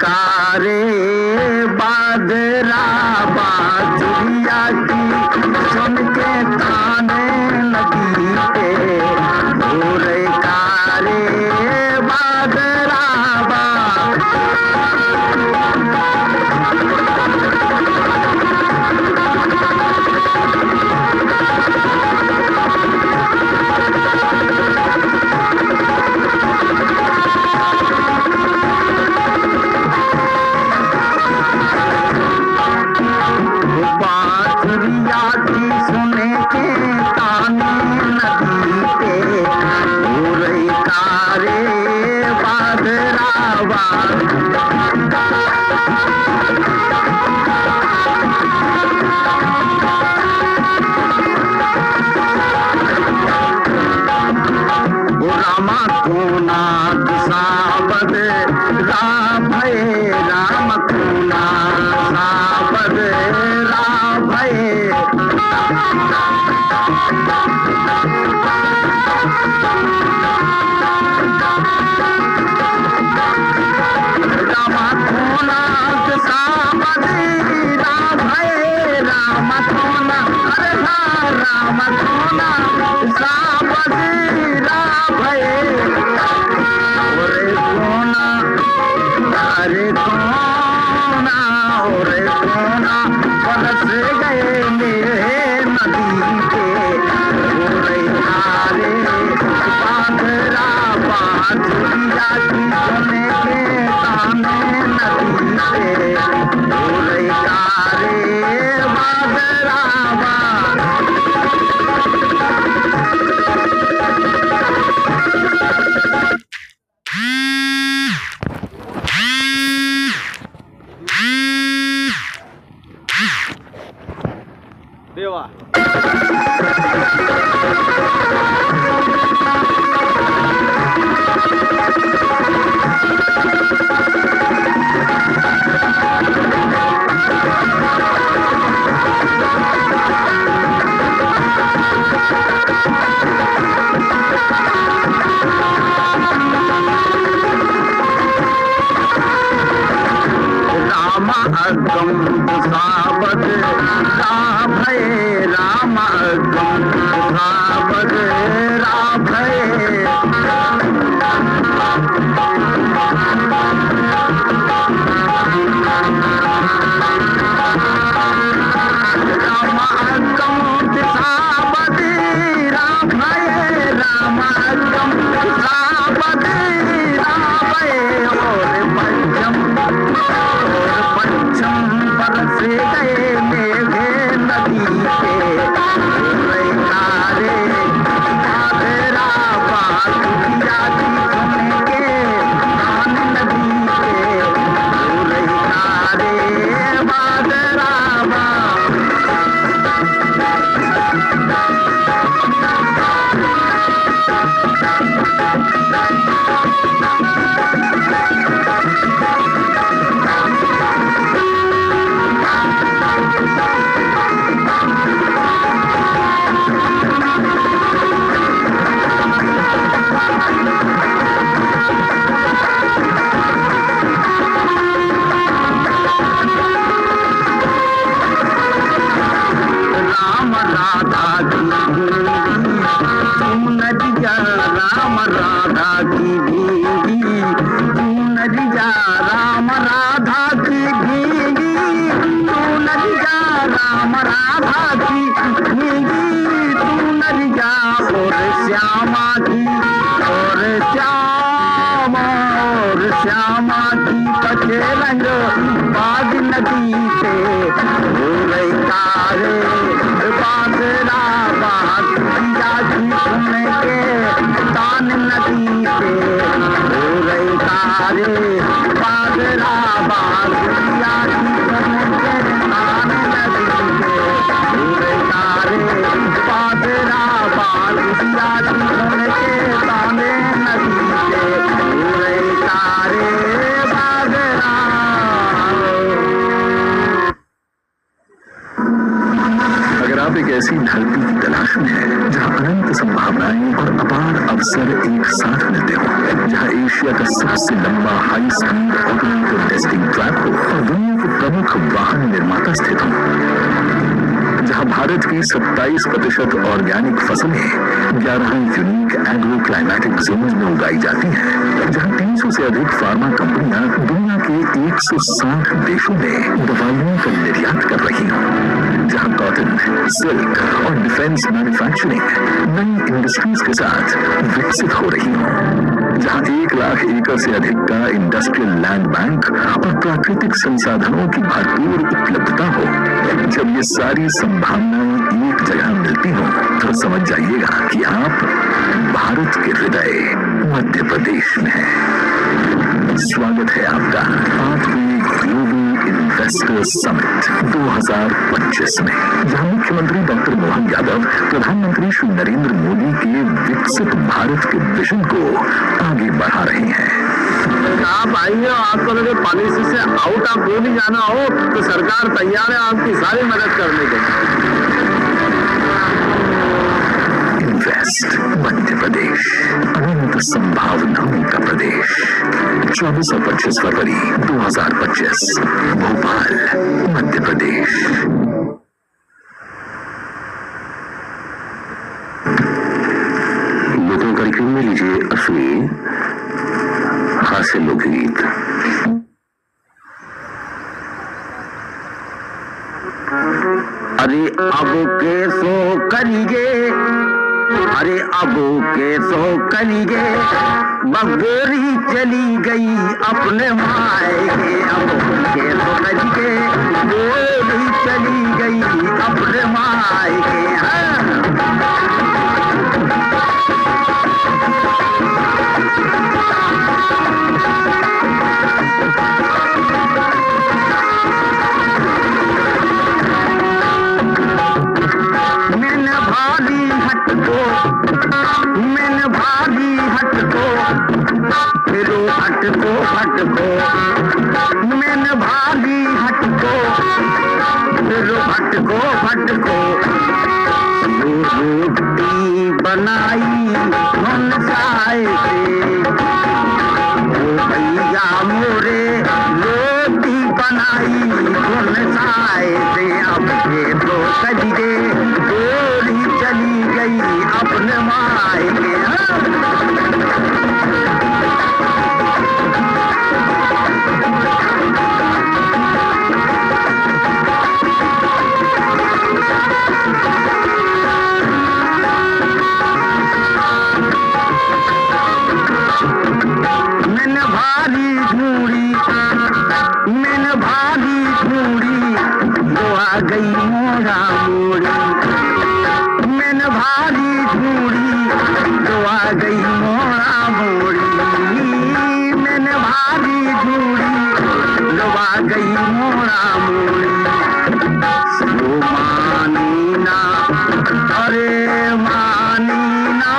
कारे बादरा बाजुरिया की सुन के ताने नदी पे पूरे कारे बादरा नदी अनंत संभावनाएं और अपार अवसर एक साथ मिलते हो, जहां एशिया का सबसे लंबा high speed automated testing track हो और दुनिया के प्रमुख वाहन निर्माता स्थित हो, जहां भारत की 27% ऑर्गेनिक फसलें 11 यूनिक एग्रो क्लाइमेटिक जोन्स में उगाई जाती हैं, जहां 300 से अधिक फार्मा कंपनियां दुनिया के 160 देशों में दवाइयों का निर्यात कर रही हैं, जहां कॉटन, सिल्क और डिफेंस मैन्युफैक्चरिंग नई इंडस्ट्रीज के साथ विकसित हो रही हो, जहां 1 लाख एकड़ से अधिक का इंडस्ट्रियल लैंड बैंक और प्राकृतिक संसाधनों की भरपूर उपलब्धता हो। जब ये सारी संभावनाएं एक जगह मिलती हो तो समझ जाइएगा कि आप भारत के हृदय मध्य प्रदेश में हैं। स्वागत है आपका 8वें ग्लोबल इन्वेस्टर समिट 2025 में, जहां मुख्यमंत्री डॉक्टर मोहन यादव प्रधानमंत्री श्री नरेंद्र मोदी के विकसित भारत के विजन को आगे बढ़ा रहे हैं। आप आइए, आपको लगे पॉलिसी से आउट ऑफ बोर्ड जाना हो तो सरकार तैयार है आपकी सारी मदद करने के लिए। इन्वेस्ट मध्य प्रदेश, अनंत संभावनाओं का प्रदेश। 24 और 25 फरवरी 2025, भोपाल, मध्य प्रदेश। लोकों कार्यक्रम में लीजिए असली हास्य लोकगीत। अरे अब कैसो करिए, अरे अब कैसो करिए, बगोरी चली गई अपने मायके। अब कैसो करिए, गोरी चली गई अपने मायके। हटको मैंने भागी हटको, हटको हटको रोटी बनाई मन साए से, ओ भैया मोरे रोटी बनाई मन साए से। अब के तो कलिए गोली चली गई अपने माए के। गई मोरा मोरी, मैंने भारी ढूंढी तो आ गई मोरा मोरी, मैंने भारी ढूंढी तो आ गई मोरा मोरी। वो मानी ना, अरे मानी ना,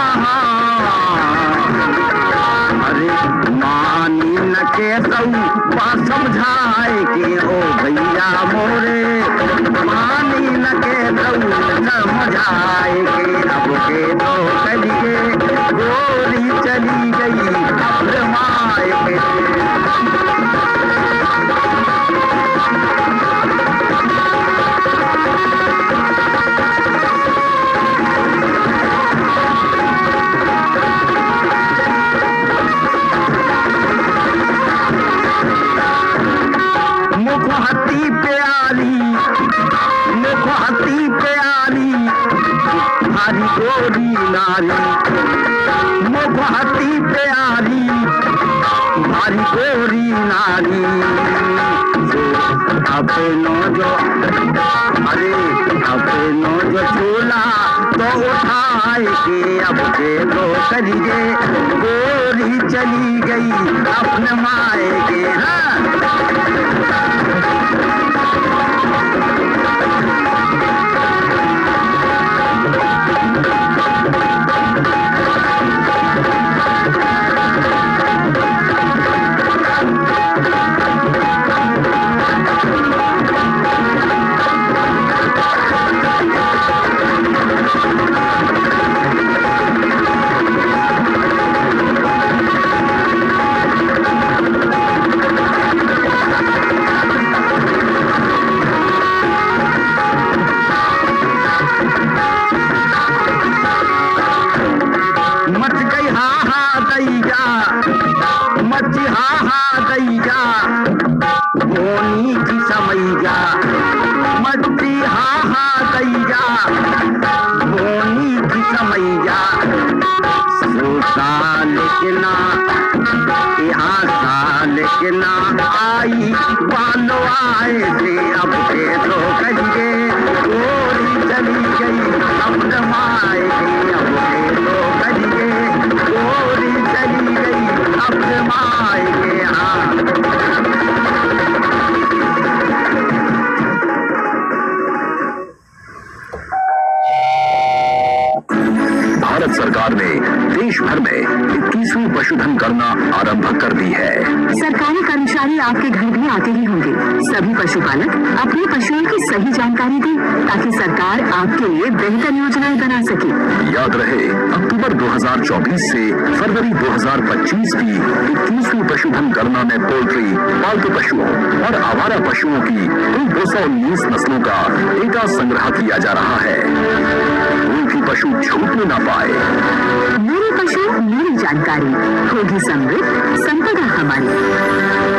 अरे मानी न के समझाए के ओ भैया मोरे, मानी न के समझाए के। अब के तो कलिए गोली चली गई अपने माए के। मुख हत्ती प्याली, मुख हत्ती प्याली, भारी गोरी नारी, मुख हत्ती प्याली, भारी गोरी नारी। अपनो जो, अरे अपनो जो झूला तो उठाए के। अब के तो करिए गोरी चली गई अपने माए के। समैया सोचा लेकिना यहाँ साल के ना आई बालो आए थे अब के तो कहिए गोरी चली गई अब माए गई अब के तो कहिए गोरी चली गई अब माए गए हाँ। भारत सरकार ने देश भर में 21वीं पशुधन गणना आरंभ कर दी है। सरकारी कर्मचारी आपके घर भी आते ही होंगे। सभी पशुपालक अपने पशुओं की सही जानकारी दें ताकि सरकार आपके लिए बेहतर योजनाएं बना सके। याद रहे, अक्टूबर 2024 से फरवरी 2025 की 21वीं पशुधन गणना में पोल्ट्री, पालतू पशुओं और आवारा पशुओं की कुल 219 नस्लों का डेटा संग्रह किया जा रहा है। कोई भी पशु छूटने ना पाए। मेरे पशु मेरी जानकारी, होगी समृद्ध संपदा हमारी।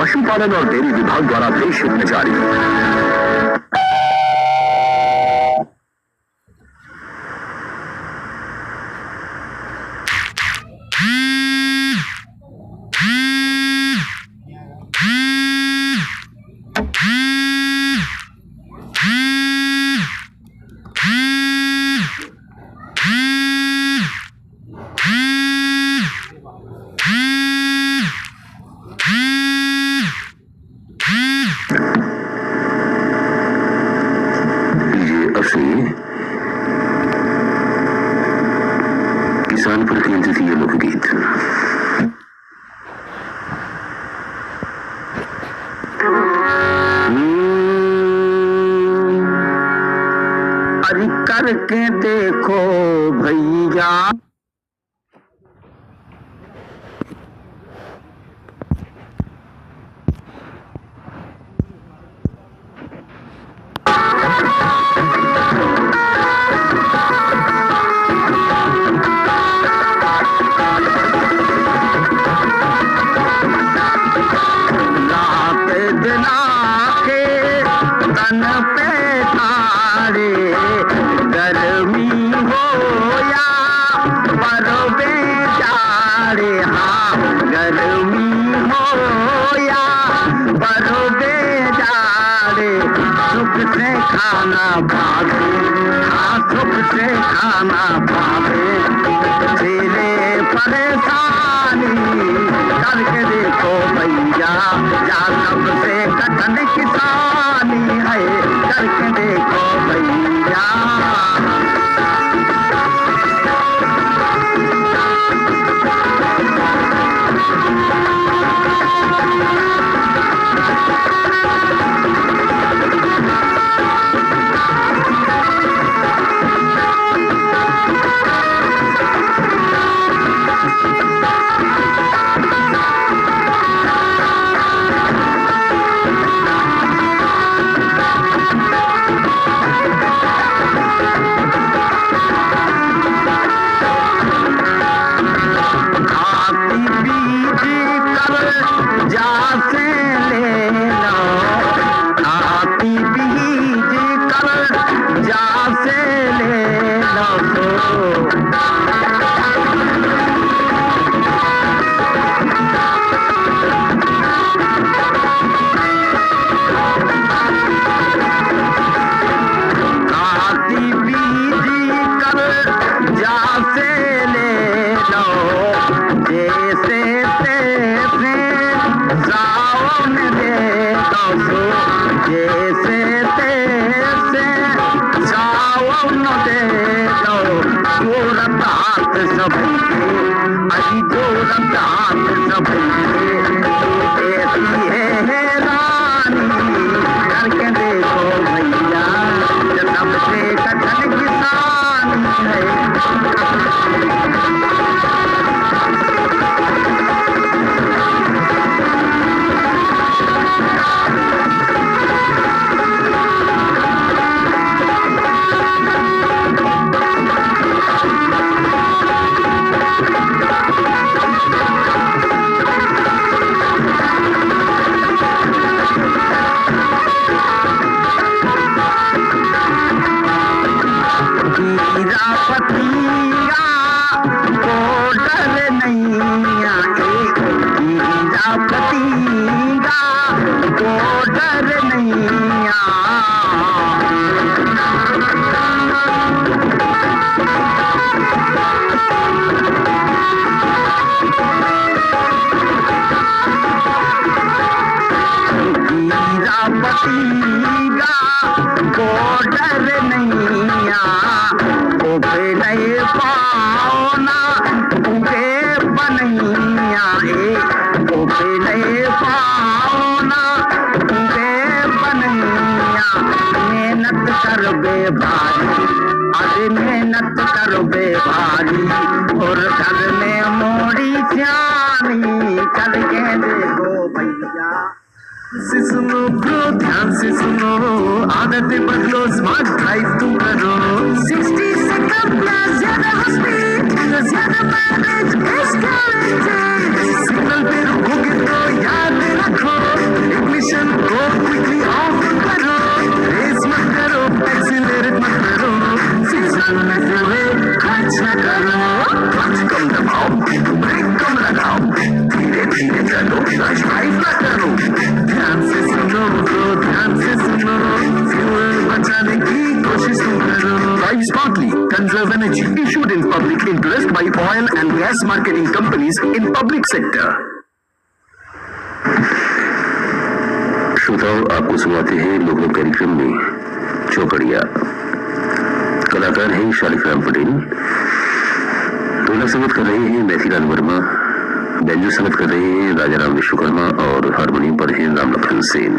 पशुपालन और डेयरी विभाग द्वारा देश हित में जारी। किसान पर केंद्रित ये लोकगीत। अरे करके देखो भैया खाना पावे हाँ सुख से खाना पावे झेले परेशानी करके देखो भैया या सबसे कठिन किसानी है करके देखो भैया। भारी और घर में मोड़ी श्यामी करके देखो भैया। सुनो ब्रो, ध्यान से सुनो, आदतें बदलो, स्मार्ट ड्राइव तुम करो। 60 से कम या ज्यादा स्पीड, ज्यादा माइलेज इस गारंटी। सिग्नल पे रुकोगे तो याद रखो, इग्निशन को क्विकली ऑफ करो। रेस मत करो, एक्सीलरेट मत करो, सीजन में फ्यूल खर्च न करो। क्लच कम दबाओ, ब्रेक कम लगाओ, धीरे धीरे चलो, रश ड्राइव न करो। ध्यान से सुनो ब्रो, ध्यान से सुनो, फ्यूल बचाने की कोशिश तुम करो। Drive smartly, conserve energy. Issued in public interest by oil and gas marketing companies in public sector. श्रोताओं, आपको सुनाते हैं लोगों कार्यक्रम में चौकड़िया। कलाकार हैं शालिक राम पटेल, ढोलक संगत कर रहे हैं मैथिलाल वर्मा, बैंजो संगत कर रहे हैं राजा राम विश्वकर्मा और हारमोनियम पर हैं राम लखन सेन।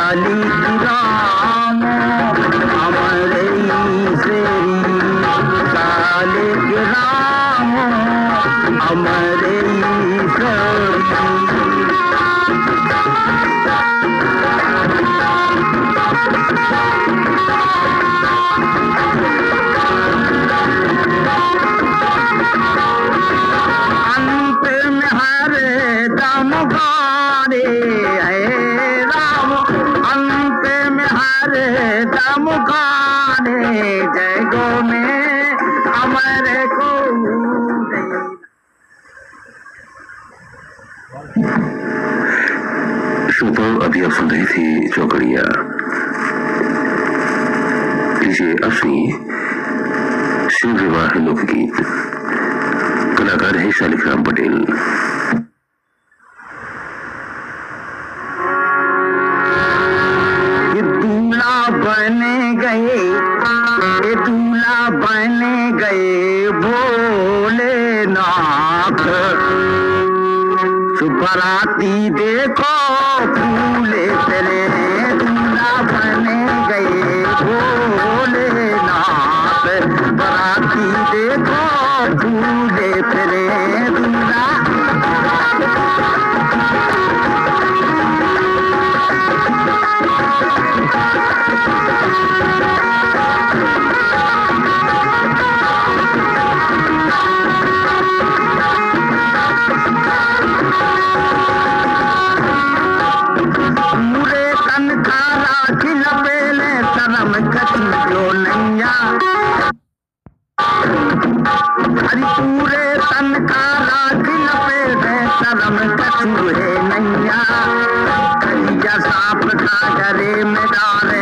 शालिक राम हमारे ईश्वरी शालिक राम हमारे ईश्वरी। जय गो में हमारे को शोभा अभी आप सुन रही थी चौकड़िया। लीजिए अब सुनिए शिव विवाह लोकगीत। कलाकार है शालिक राम पटेल। दूल्हा बन गए भोलेनाथ सुपराती देखो फूले चले दूल्हा बन गए भोलेनाथ बराती देखो फूले चले दूल्हा। हरि पूरे तन का राख लपेटे शर्म कछू है नैया कलिया सांप का गले में डाले